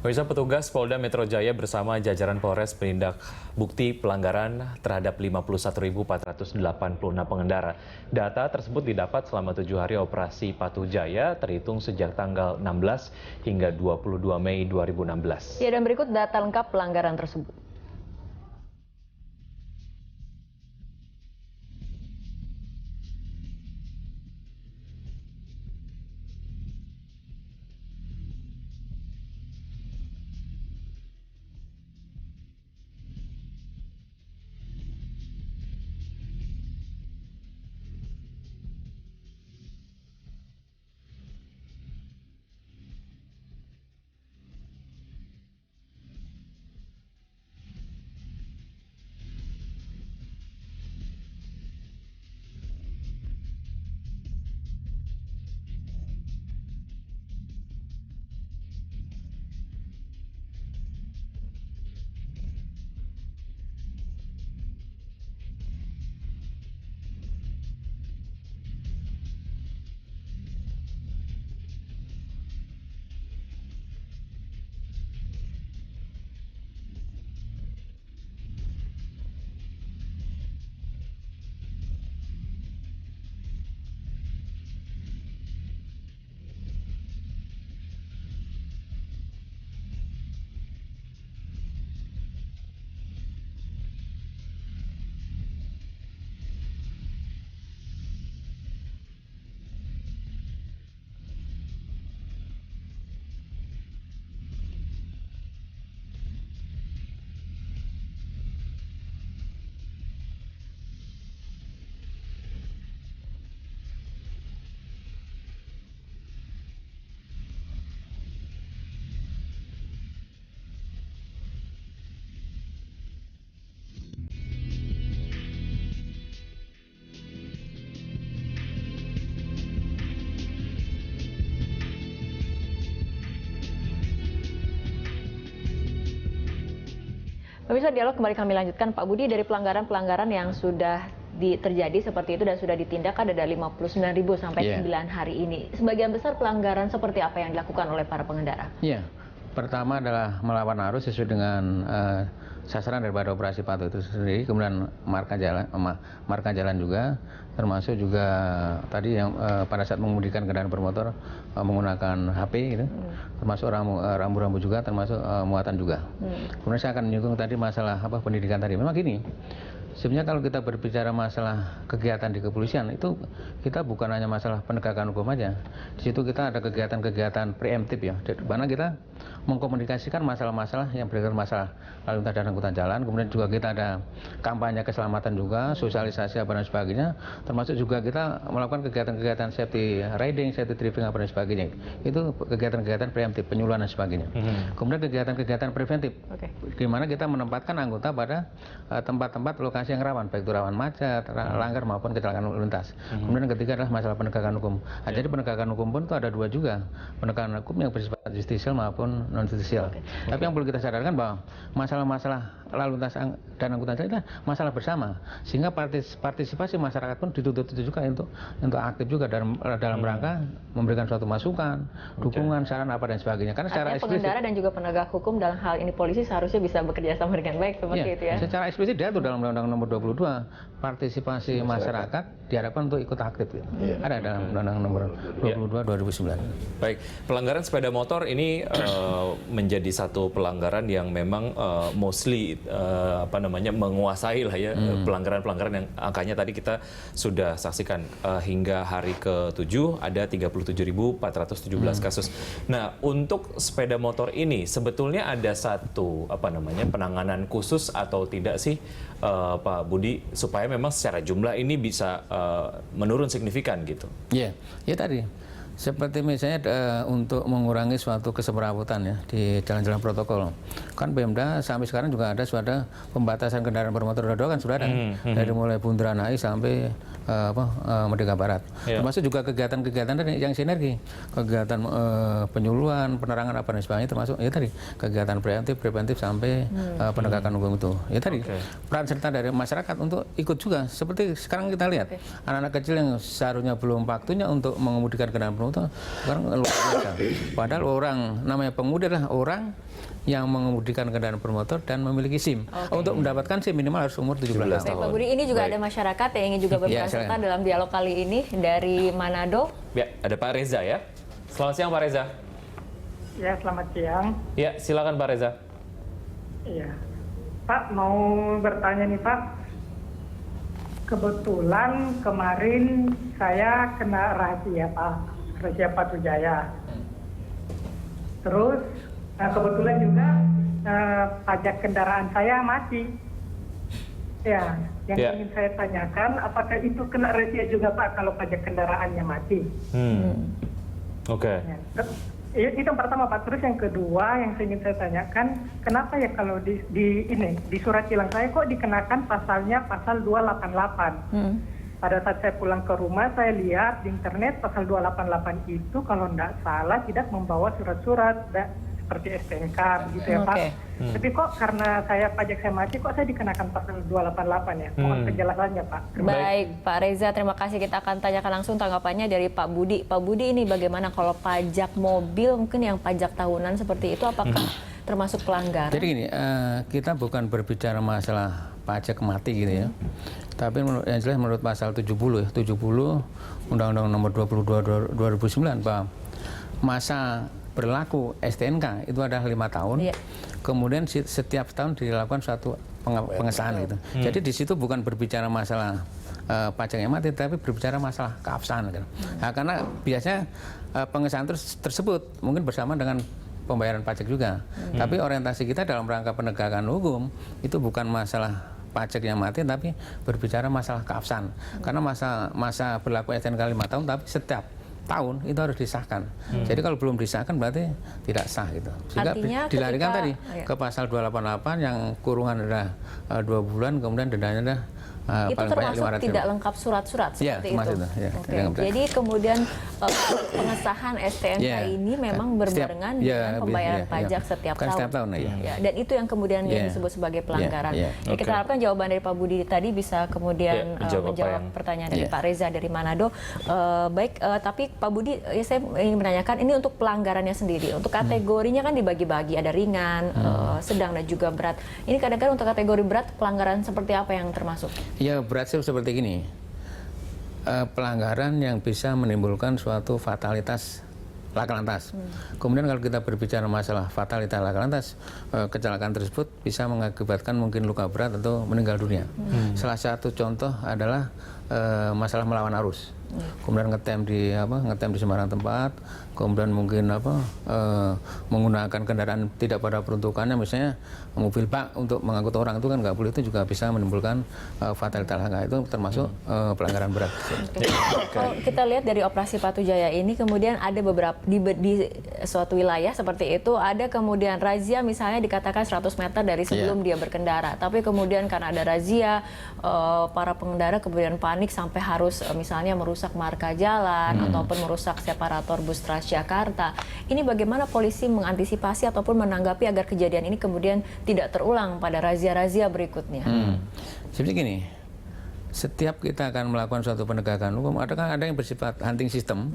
Pemirsa, petugas Polda Metro Jaya bersama jajaran Polres penindak bukti pelanggaran terhadap 51.486 pengendara. Data tersebut didapat selama 7 hari operasi Patuh Jaya terhitung sejak tanggal 16 hingga 22 Mei 2016. Ya, dan berikut data lengkap pelanggaran tersebut. Pemirsa, dialog kembali kami lanjutkan. Pak Budi, dari pelanggaran-pelanggaran yang sudah terjadi seperti itu dan sudah ditindak ada 59.000 sampai 9 hari ini. Sebagian besar pelanggaran seperti apa yang dilakukan oleh para pengendara? Iya, pertama adalah melawan arus sesuai dengan sasaran daripada operasi Patuh itu sendiri, kemudian marka jalan juga, termasuk juga tadi yang pada saat mengemudikan kendaraan bermotor menggunakan HP gitu, termasuk rambu-rambu juga, termasuk muatan juga. Kemudian saya akan menyinggung tadi masalah pendidikan tadi. Memang gini, sebenarnya kalau kita berbicara masalah kegiatan di kepolisian itu kita bukan hanya masalah penegakan hukum aja. Di situ kita ada kegiatan-kegiatan preemptif ya, di mana kita mengkomunikasikan masalah-masalah yang berkaitan masalah lalu lintas dan angkutan jalan. Kemudian juga kita ada kampanye keselamatan juga, sosialisasi apa dan sebagainya. Termasuk juga kita melakukan kegiatan-kegiatan safety riding, safety driving apa dan sebagainya. Itu kegiatan-kegiatan preemptif, penyuluhan dan sebagainya. Kemudian kegiatan-kegiatan preventif, di mana kita menempatkan anggota pada tempat-tempat lokasi yang rawan, baik itu rawan macet, langgar maupun kecelakaan lalu lintas. Kemudian yang ketiga adalah masalah penegakan hukum. Jadi penegakan hukum pun itu ada dua juga, penegakan hukum yang bersifat justisial maupun non justisial. Tapi yang perlu kita sadarkan bahwa masalah-masalah lalu lintas dan angkutan jalan adalah masalah bersama, sehingga partisipasi masyarakat pun dituntut juga untuk aktif juga dalam rangka memberikan suatu masukan, dukungan, saran apa dan sebagainya. Karena secara eksplisit pengendara dan juga penegak hukum dalam hal ini polisi seharusnya bisa bekerja sama dengan baik seperti itu ya. Secara eksplisit diatur dalam Undang-Undang Nomor 22, partisipasi masyarakat diharapkan untuk ikut aktif. Ada dalam Undang-Undang Nomor 22 2009. Baik, pelanggaran sepeda motor ini menjadi satu pelanggaran yang memang mostly menguasai lah ya, pelanggaran-pelanggaran yang angkanya tadi kita sudah saksikan hingga hari ke-7 ada 37.417 kasus. Nah, untuk sepeda motor ini sebetulnya ada satu penanganan khusus atau tidak sih Pak Budi supaya memang secara jumlah ini bisa menurun signifikan gitu? Iya, ya tadi seperti misalnya untuk mengurangi suatu kesemrawutan ya di jalan-jalan protokol. Kan Pemda sampai sekarang juga ada suatu pembatasan kendaraan bermotor roda 2 kan sudah ada. Dari mulai Bundaran HI sampai Merdeka Barat. Termasuk juga kegiatan-kegiatan yang sinergi. Kegiatan penyuluhan, penerangan apa dan sebagainya, termasuk ya tadi kegiatan preventif sampai penegakan hukum itu. Ya tadi peran serta dari masyarakat untuk ikut juga. Seperti sekarang kita lihat anak-anak kecil yang seharusnya belum waktunya untuk mengemudikan kendaraan bermotor sekarang luar biasa. Padahal orang namanya pengemudi adalah orang yang mengemudikan kendaraan bermotor dan memiliki SIM. Untuk mendapatkan SIM minimal harus umur 17 Baik, tahun. Pak Budi, ini juga ada masyarakat yang ingin juga berperan serta dalam dialog kali ini dari Manado. Ya, ada Pak Reza ya. Selamat siang Pak Reza. Ya, selamat siang. Ya, silakan Pak Reza. Iya. Pak, mau bertanya nih Pak. Kebetulan kemarin saya kena rahasia Pak, rahasia Patu Jaya. Terus kebetulan juga pajak kendaraan saya mati. Ya, yang ingin saya tanyakan, apakah itu kena rahasia juga Pak kalau pajak kendaraannya mati? Oke. Ya, itu yang pertama Pak. Terus yang kedua yang ingin saya tanyakan, kenapa ya kalau di surat tilang saya kok dikenakan pasalnya pasal 288? Pada saat saya pulang ke rumah saya lihat di internet pasal 288 itu kalau tidak salah tidak membawa surat-surat seperti STNK gitu ya Pak. Tapi kok karena saya pajak saya mati kok saya dikenakan pasal 288 ya? Mohon penjelasannya Pak. Baik, Pak Reza, terima kasih. Kita akan tanyakan langsung tanggapannya dari Pak Budi. Pak Budi, ini bagaimana kalau pajak mobil mungkin yang pajak tahunan seperti itu apakah termasuk pelanggaran? Jadi gini, kita bukan berbicara masalah pajak mati gitu ya. Tapi yang jelas menurut pasal 70 ya, 70 Undang-Undang Nomor 22 2009 Pak, masa berlaku STNK itu adalah 5 tahun. Iya. Kemudian setiap tahun dilakukan suatu pengesahan gitu. Jadi di situ bukan berbicara masalah pajak yang mati, tapi berbicara masalah keabsahan gitu. Nah, karena biasanya pengesahan tersebut mungkin bersama dengan pembayaran pajak juga. Tapi orientasi kita dalam rangka penegakan hukum itu bukan masalah pajak yang mati, tapi berbicara masalah keabsahan. Karena masa berlaku STNK 5 tahun, tapi setiap tahun itu harus disahkan. Jadi kalau belum disahkan berarti tidak sah gitu. Sehingga dilarikan tadi ke pasal 288 yang kurungan adalah 2 bulan, kemudian dendanya adalah itu termasuk tidak lengkap surat-surat seperti itu. Ya, jadi kemudian pengesahan STNK ini memang berbarengan dengan pembayaran pajak setiap tahun. Dan itu yang kemudian yang disebut sebagai pelanggaran. Kita harapkan jawaban dari Pak Budi tadi bisa kemudian menjawab pertanyaan dari Pak Reza dari Manado. Baik, tapi Pak Budi, saya ingin menanyakan ini untuk pelanggarannya sendiri. Untuk kategorinya kan dibagi-bagi, ada ringan, sedang dan juga berat. Ini kadang-kadang untuk kategori berat pelanggaran seperti apa yang termasuk? Ya, berat seperti gini, pelanggaran yang bisa menimbulkan suatu fatalitas laka lantas. Kemudian kalau kita berbicara masalah fatalitas laka lantas, kecelakaan tersebut bisa mengakibatkan mungkin luka berat atau meninggal dunia. Salah satu contoh adalah masalah melawan arus. Kemudian ngetem di sembarang tempat, kemudian mungkin menggunakan kendaraan tidak pada peruntukannya, misalnya mobil bak untuk mengangkut orang, itu kan nggak boleh, itu juga bisa menimbulkan fatalitas laka, itu termasuk pelanggaran berat. Kalau kita lihat dari operasi Patu Jaya ini, kemudian ada beberapa di suatu wilayah seperti itu, ada kemudian razia misalnya dikatakan 100 meter dari sebelum dia berkendara, tapi kemudian karena ada razia, para pengendara kemudian panik sampai harus misalnya merusak marka jalan ataupun merusak separator bus Transjakarta. Ini bagaimana polisi mengantisipasi ataupun menanggapi agar kejadian ini kemudian tidak terulang pada razia-razia berikutnya? Seperti gini, setiap kita akan melakukan suatu penegakan hukum, ada yang bersifat hunting system,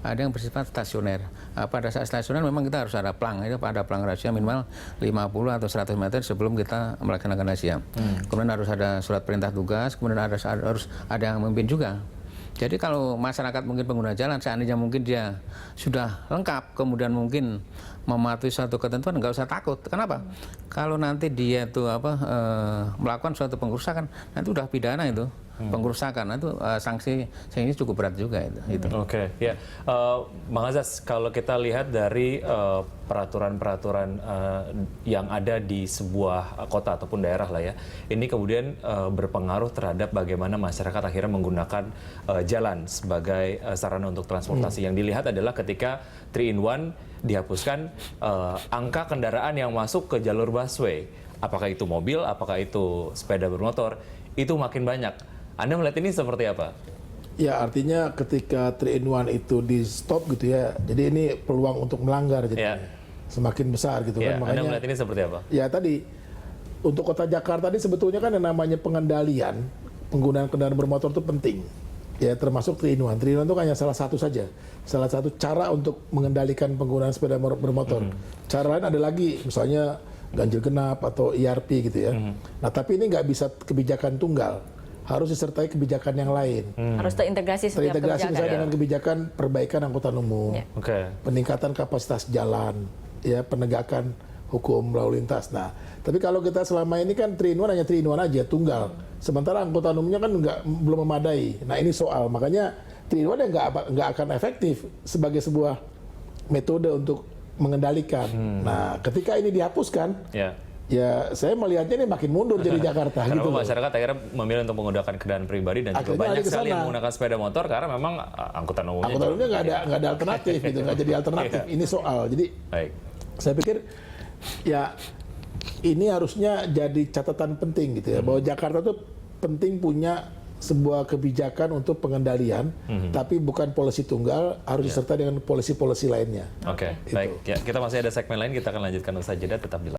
ada yang bersifat stasioner. Pada saat stasioner memang kita harus ada plang, ada plang razia minimal 50 atau 100 meter sebelum kita melaksanakan razia. Kemudian harus ada surat perintah tugas, kemudian harus ada yang memimpin juga. Jadi kalau masyarakat mungkin pengguna jalan, seandainya mungkin dia sudah lengkap, kemudian mungkin mematuhi suatu ketentuan, nggak usah takut. Kenapa? Kalau nanti dia tuh melakukan suatu pengrusakan, nanti udah pidana itu. Pengrusakan itu sanksinya cukup berat juga itu. Oke, ya, Bang Azaz, kalau kita lihat dari peraturan-peraturan yang ada di sebuah kota ataupun daerah lah ya, ini kemudian berpengaruh terhadap bagaimana masyarakat akhirnya menggunakan jalan sebagai sarana untuk transportasi. Yang dilihat adalah ketika 3-in-1 dihapuskan, angka kendaraan yang masuk ke jalur busway, apakah itu mobil, apakah itu sepeda bermotor, itu makin banyak. Anda melihat ini seperti apa? Ya, artinya ketika 3-in-1 itu di stop gitu ya, jadi ini peluang untuk melanggar jadi semakin besar gitu kan. Makanya, Anda melihat ini seperti apa? Ya tadi, untuk kota Jakarta ini sebetulnya kan yang namanya pengendalian penggunaan kendaraan bermotor itu penting. Ya termasuk 3-in-1. 3-in-1 itu hanya salah satu saja. Salah satu cara untuk mengendalikan penggunaan sepeda bermotor. Cara lain ada lagi, misalnya ganjil genap atau IRP gitu ya. Nah tapi ini nggak bisa kebijakan tunggal. Harus disertai kebijakan yang lain. Harus terintegrasi setiap Terintegrasi kebijakan. misalnya dengan kebijakan perbaikan angkutan umum, peningkatan kapasitas jalan, ya penegakan hukum lalu lintas. Nah, tapi kalau kita selama ini kan 3-in-1 hanya 3-in-1 aja, tunggal. Sementara angkutan umumnya kan belum memadai. Nah ini soal, makanya 3-in-1 ya nggak akan efektif sebagai sebuah metode untuk mengendalikan. Nah ketika ini dihapuskan, ya saya melihatnya ini makin mundur jadi Jakarta. Karena gitu masyarakat akhirnya memilih untuk menggunakan kendaraan pribadi dan juga banyak sekali yang menggunakan sepeda motor karena memang angkutan umumnya nggak ada alternatif gitu, nggak jadi alternatif. Ini soal. Jadi saya pikir ya ini harusnya jadi catatan penting gitu ya, bahwa Jakarta tuh penting punya sebuah kebijakan untuk pengendalian, tapi bukan polisi tunggal, harus disertai dengan polisi-polisi lainnya. Oke, baik. Ya, kita masih ada segmen lain, kita akan lanjutkan usai jeda, tetap di